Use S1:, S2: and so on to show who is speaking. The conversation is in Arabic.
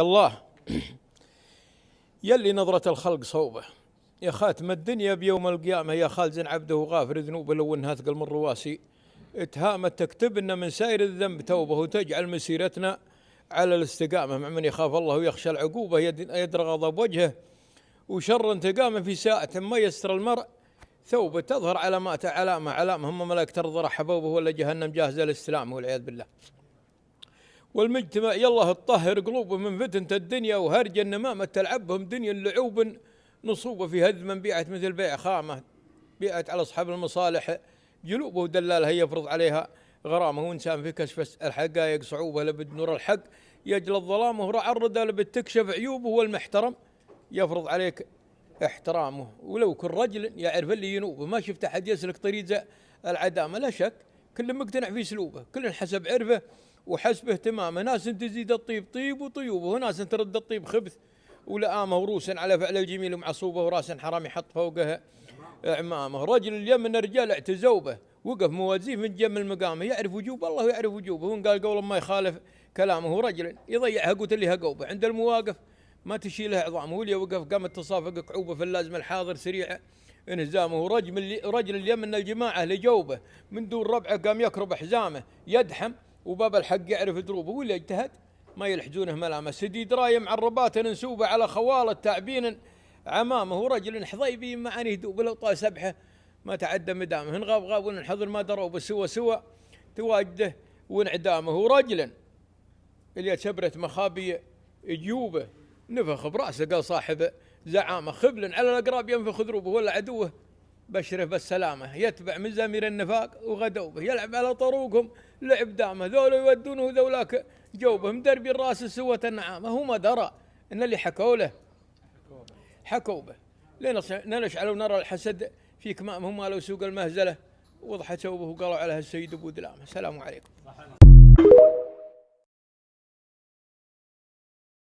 S1: الله يلي نظرة الخلق صوبه يا خاتم الدنيا بيوم القيامة يا خالزن عبده وغافر ذنوبه لو انها ثقل من رواسي اتهامت تكتبنا من سائر الذنب توبه وتجعل مسيرتنا على الاستقامة مع من يخاف الله ويخشى العقوبة يدرى غضب وجهه وشر انتقامه في ساعة ما يستر المرء ثوبه تظهر علامات علامة هم ملائكة ترضى حبوبه ولا جهنم جاهزة للاستلام والعياذ بالله. والمجتمع يالله تطهر قلوبهم من فتنة الدنيا وهرج النمامة تلعب بهم دنيا اللعوب نصوبة في هذ من بيعت مثل بيع خامة بيعت على أصحاب المصالح جلوبه ودلالها يفرض عليها غرامه وإنسان في كشف الحقائق صعوبة لبد نور الحق يجل الظلام ورع الردى لبد تكشف عيوبه والمحترم يفرض عليك احترامه. ولو كل رجل يعرف اللي ينوبه ما شفت أحد يسلك طريق العدامة لا شك كل مقتنع في سلوبه كل حسب عرفه وحسب اهتمامه. ناس تزيد الطيب طيب وطيوبه وناس ترد الطيب خبث ولآمه وروس على فعل الجميل ومعصوبه وراس حرام يحط فوقها عمامه. رجل اليمن الرجال اعتزوا به وقف موازيه من جم المقامه يعرف وجوب الله ويعرف وجوبه وان قال قولا ما يخالف كلامه. رجل يضيع هقوت اللي هقوبه عند المواقف ما تشيله عظامه واللي وقف قامت تصافق كعوبه في اللازم الحاضر سريع انهزامه. رجل اليمن الجماعه لجوبه من دون ربعه قام يكرب حزامه يدحم وباب الحق يعرف دروبه واللي يجتهد ما يلحجونه ملامه. سديد رايه مع الرباط ننسوبه على خوال التعبين عمامه. ورجل حضيبي معاني هدوب لو طال سبحه ما تعدى مدامه غاب ونحضر ما دروا بس سوى تواجده وانعدامه. ورجلا اللي شبرت مخابي جيوبه نفخ براسه قال صاحب زعامه خبل على الاقراب ينفخ ذروبه ولا عدوه بشره بالسلامه يتبع من زمير النفاق وغدوبه يلعب على طروقهم لعب دامه ذولا يودونه ذولاك جوبه مدربي الراس سوة النعامه. هو ما درى ان اللي حكوا له حكوا به لنشعل ونرى الحسد في كمامهم لو سوق المهزله وضحت ثوبه وقالوا عليها السيد ابو دلامه. السلام عليكم.